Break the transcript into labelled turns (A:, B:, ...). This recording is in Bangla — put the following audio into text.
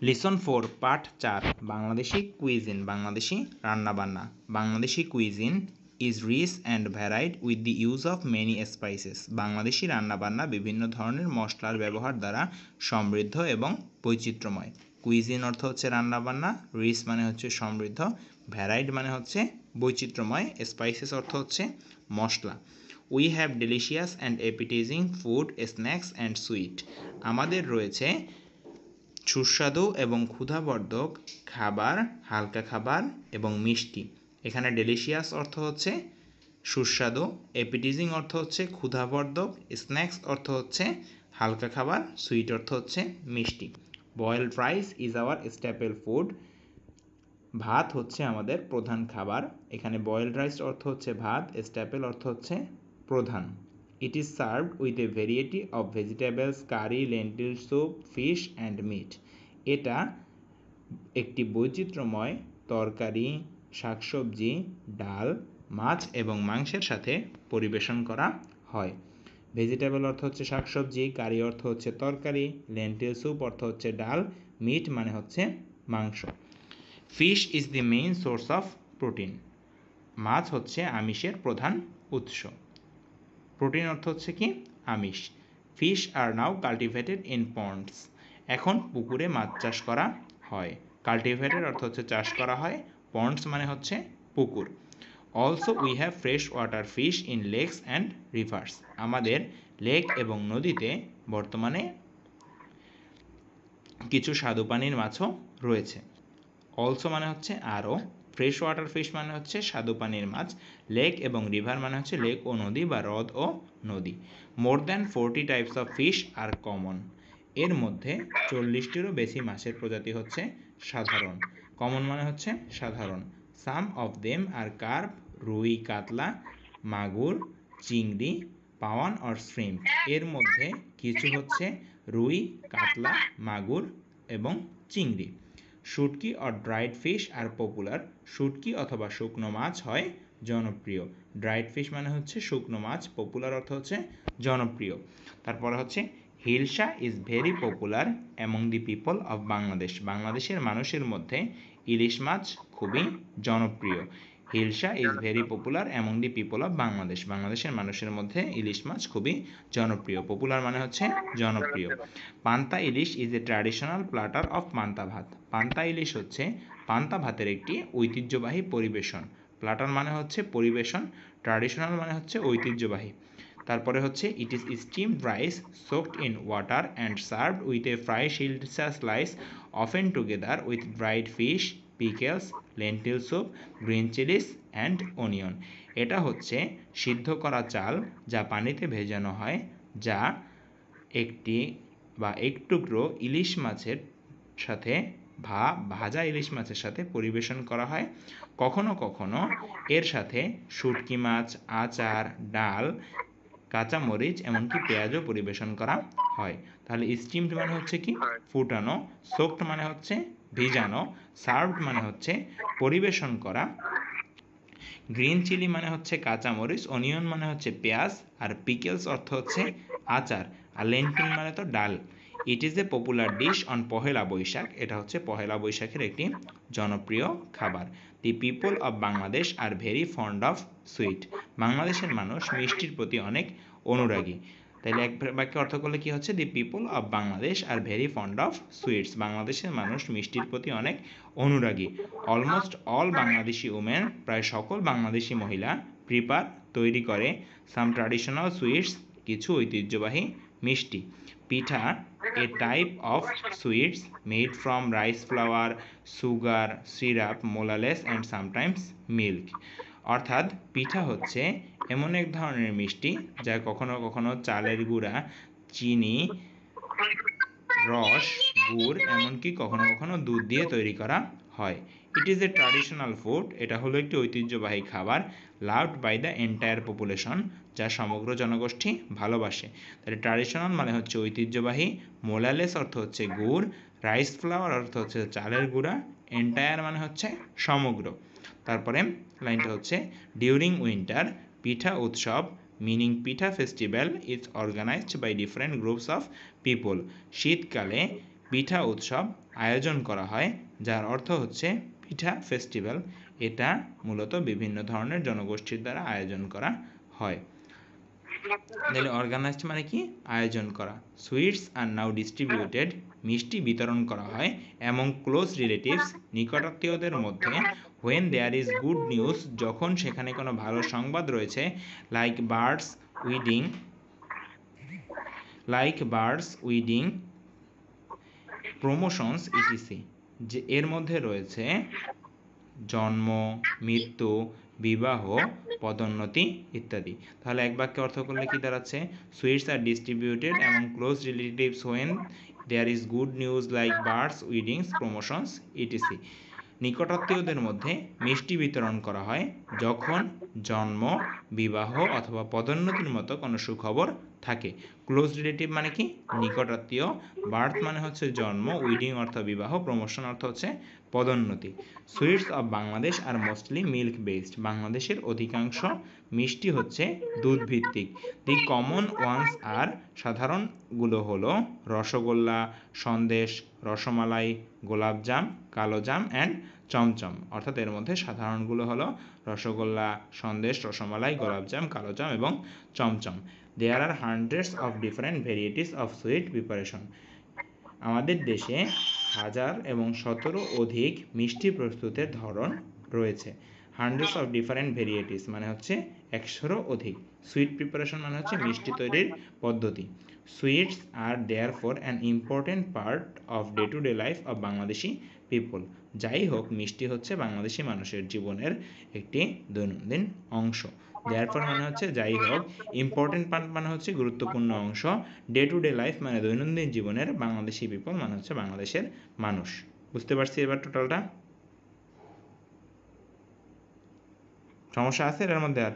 A: Listen 4 part 4 Bangladeshi cuisine Bangladeshi রান্নাবান্না Bangladeshi cuisine is rich and varied with the use of many spices Bangladeshi রান্নাবান্না বিভিন্ন ধরনের মশলার ব্যবহার দ্বারা সমৃদ্ধ এবং বৈচিত্র্যময়। কুইজিন অর্থ হচ্ছে রান্নাবান্না, রিচ মানে হচ্ছে সমৃদ্ধ, ভ্যারাইড মানে হচ্ছে বৈচিত্র্যময়, স্পাইসেস অর্থ হচ্ছে মশলা। We have delicious and appetizing food, snacks and sweet. আমাদের রয়েছে সুস্বাদু এবং ক্ষুধাবর্ধক খাবার, হালকা খাবার এবং মিষ্টি। এখানে ডেলিশিয়াস অর্থ হচ্ছে সুস্বাদু, অ্যাপিটাইজিং অর্থ হচ্ছে ক্ষুধাবর্ধক, স্ন্যাক্স অর্থ হচ্ছে হালকা খাবার, সুইট অর্থ হচ্ছে মিষ্টি। Boiled rice is our staple food. ভাত হচ্ছে আমাদের প্রধান খাবার। এখানে বয়েলড রাইস অর্থ হচ্ছে ভাত, স্ট্যাপল অর্থ হচ্ছে প্রধান। It is served with a variety of vegetables, curry, lentil soup, fish and meat. এটা একটি বৈচিত্র্যময় তরকারি, শাকসবজি, ডাল, মাছ এবং মাংসের সাথে পরিবেশন করা হয়। ভেজিটেবল অর্থ হচ্ছে শাকসবজি, কারি অর্থ হচ্ছে তরকারি, লেন্টিল স্যুপ অর্থ হচ্ছে ডাল, মিট মানে হচ্ছে মাংস। Fish is the main source of protein. মাছ হচ্ছে আমিষের প্রধান উৎস। প্রোটিন অর্থ হচ্ছে কি আমিষ। Fish are now cultivated in ponds. এখন পুকুরে মাছ চাষ করা হয়। কাল্টিভেটেড অর্থ হচ্ছে চাষ করা হয়, পন্ডস মানে হচ্ছে পুকুর। Also we have fresh water fish in lakes and rivers. আমাদের লেক এবং নদীতে বর্তমানে কিছু স্বাদুপানির মাছও রয়েছে। অলসো মানে হচ্ছে আরও, ফ্রেশ ওয়াটার ফিশ মানে হচ্ছে স্বাদু পানির মাছ, লেক এবং রিভার মানে হচ্ছে লেক ও নদী বা হ্রদ ও নদী। More than 40 types of fish are common. এর মধ্যে 40টিরও বেশি মাছের প্রজাতি হচ্ছে সাধারণ। কমন মানে হচ্ছে সাধারণ। সাম অফ দেম আর কার্প, রুই, কাতলা, মাগুর, চিংড়ি, পাওয়ান অর শ্রিম্প। এর মধ্যে কিছু হচ্ছে রুই, কাতলা, মাগুর এবং চিংড়ি। Shutki or dried fish are popular. শুটকি অথবা শুকনো মাছ হয় জনপ্রিয়। ড্রাইড ফিশ মানে হচ্ছে শুকনো মাছ, পপুলার অর্থ হচ্ছে জনপ্রিয়। তারপরে হচ্ছে hilsa is very popular among the people of Bangladesh. বাংলাদেশের মানুষের মধ্যে ইলিশ মাছ খুবই জনপ্রিয়। Hilsa is very popular among the people of Bangladesh. বাংলাদেশের মানুষের মধ্যে ইলিশ মাছ খুবই জনপ্রিয়। পপুলার মানে হচ্ছে জনপ্রিয়। Panta ilish is a traditional platter of panta bhat. পান্তা ইলিশ হচ্ছে পান্তা ভাতের একটি ঐতিহ্যবাহী পরিবেশন। প্ল্যাটার মানে হচ্ছে পরিবেশন, ট্র্যাডিশনাল মানে হচ্ছে ঐতিহ্যবাহী। তারপরে হচ্ছে it is steamed rice soaked in water and served with a fry hilsa slice often together with dried fish, pickles, lentil soup, green chillies and onion. এটা হচ্ছে সিদ্ধ করা চাল যা পানিতে ভেজানো হয়, যা একটি বা এক টুকরো ইলিশ মাছের সাথে ভাজা ইলিশ মাছের সাথে পরিবেশন করা হয়। কখনো কখনো এর সাথে শুটকি মাছ, আচার, ডাল, কাঁচামরিচ এমনকি পেঁয়াজও পরিবেশন করা হয়। তাহলে স্টিমড মানে হচ্ছে কি ফুটানো, সোকড মানে হচ্ছে ভিজানো, সার্ভড মানে হচ্ছে পরিবেশন করা, গ্রিন চিলি মানে হচ্ছে কাঁচামরিচ, অনিয়ন মানে হচ্ছে পেঁয়াজ, আর পিকেলস অর্থ হচ্ছে আচার, আর লেন্টিল মানে তো ডাল। It is a popular dish on Pohela Boishakh. এটা হচ্ছে পহেলা বৈশাখের একটি জনপ্রিয় খাবার। The people of Bangladesh are very fond of sweet. বাংলাদেশের মানুষ মিষ্টির প্রতি অনেক অনুরাগী। তাইলে এক বাক্যে অর্থ করলে কি হচ্ছে, দি people of Bangladesh are very fond of sweets. বাংলাদেশের মানুষ মিষ্টির প্রতি অনেক অনুরাগী। অলমোস্ট অল বাংলাদেশি উমেন, প্রায় সকল বাংলাদেশি মহিলা, প্রিপার তৈরি করে সাম ট্র্যাডিশনাল সুইটস, কিছু ঐতিহ্যবাহী মিষ্টি। Pitha a type of sweets made from rice flour, sugar, syrup, molasses and sometimes milk. অর্থাৎ পিঠা হচ্ছে এমন এক ধরনের মিষ্টি যা কখনো কখনো চালের গুঁড়া, চিনি, রস, গুড় এমনকি কখনো কখনো দুধ দিয়ে তৈরি করা হয়। It is a traditional food. এটা হলো একটি ঐতিহ্যবাহী খাবার। Loved by the entire population, যা সমগ্র জনগোষ্ঠী ভালোবাসে। তাহলে ট্র্যাডিশনাল মানে হচ্ছে ঐতিহ্যবাহী, মোলালেস অর্থ হচ্ছে গুড়, রাইস ফ্লাওয়ার অর্থ হচ্ছে চালের গুঁড়া, এন্টায়ার মানে হচ্ছে সমগ্র। তারপরে লাইনটা হচ্ছে during winter Pitha Utsab, meaning pitha festival is organised by different groups of people. শীতকালে পিঠা উৎসব আয়োজন করা হয়, যার অর্থ হচ্ছে পিঠা ফেস্টিভ্যাল। এটা মূলত বিভিন্ন ধরনের জনগোষ্ঠীর দ্বারা আয়োজন করা হয়। তাহলে অর্গানাইজড মানে কি? আয়োজন করা। সুইটস আর নাও ডিস্ট্রিবিউটেড, মিষ্টি বিতরণ করা হয় অ্যামং ক্লোজ রিলেটিভস, নিকটাত্মীয়দের মধ্যে। When there is good news, যখন সেখানে কোনো ভালো সংবাদ রয়েছে। Like births wedding, promotions etc, যে এর মধ্যে রয়েছে জন্ম, মৃত্যু, বিবাহ, পদোন্নতি ইত্যাদি। তাহলে এক বাক্যে অর্থ করলে কি দাঁড়াচ্ছে? Sweets are distributed among close relatives when there is good news like births weddings, promotions ETC. নিকটাত্মীয়দের মধ্যে মিষ্টি বিতরণ করা হয় যখন জন্ম, বিবাহ অথবা পদোন্নতির মতো কোনো সুখবর থাকে। ক্লোজ রিলেটিভ মানে কি? নিকটাত্মীয়। বার্থ মানে হচ্ছে জন্ম, উইডিং অর্থ বিবাহ, প্রমোশন অর্থ হচ্ছে পদোন্নতি। Sweets of Bangladesh are mostly milk based, বাংলাদেশের অধিকাংশ মিষ্টি হচ্ছে দুধ ভিত্তিক। দি কমন ওয়ান্স আর, সাধারণগুলো হলো রসগোল্লা, সন্দেশ, রসমালাই, গোলাপজাম, কালোজাম অ্যান্ড চমচম। অর্থাৎ এর মধ্যে সাধারণগুলো হলো রসগোল্লা, সন্দেশ, রসমালাই, গোলাপজাম, কালোজাম এবং chomchom. There are hundreds of different varieties of sweet preparation, আমাদের দেশে 1000 এবং 17 অধিক মিষ্টি প্রস্তুতের ধরন রয়েছে। হান্ড্রেডস অফ ডিফারেন্ট ভেরিয়েটিস মানে হচ্ছে 100-এরও অধিক। সুইট প্রিপারেশন মানে হচ্ছে মিষ্টি তৈরির পদ্ধতি। Sweets are there for an important part of day to day life of Bangladeshi people. যাই হোক, মিষ্টি হচ্ছে বাংলাদেশি মানুষের জীবনের একটি দৈনন্দিন অংশ। দেয়ারফর মানে হচ্ছে যাই হোক, ইম্পর্টেন্ট পার্ট মানে হচ্ছে গুরুত্বপূর্ণ অংশ, ডে টু ডে লাইফ মানে দৈনন্দিন জীবনের, বাংলাদেশি পিপল মানে হচ্ছে বাংলাদেশের মানুষ। বুঝতে পারছি এবার টোটালটা? সমস্যা আছে এর মধ্যে আর?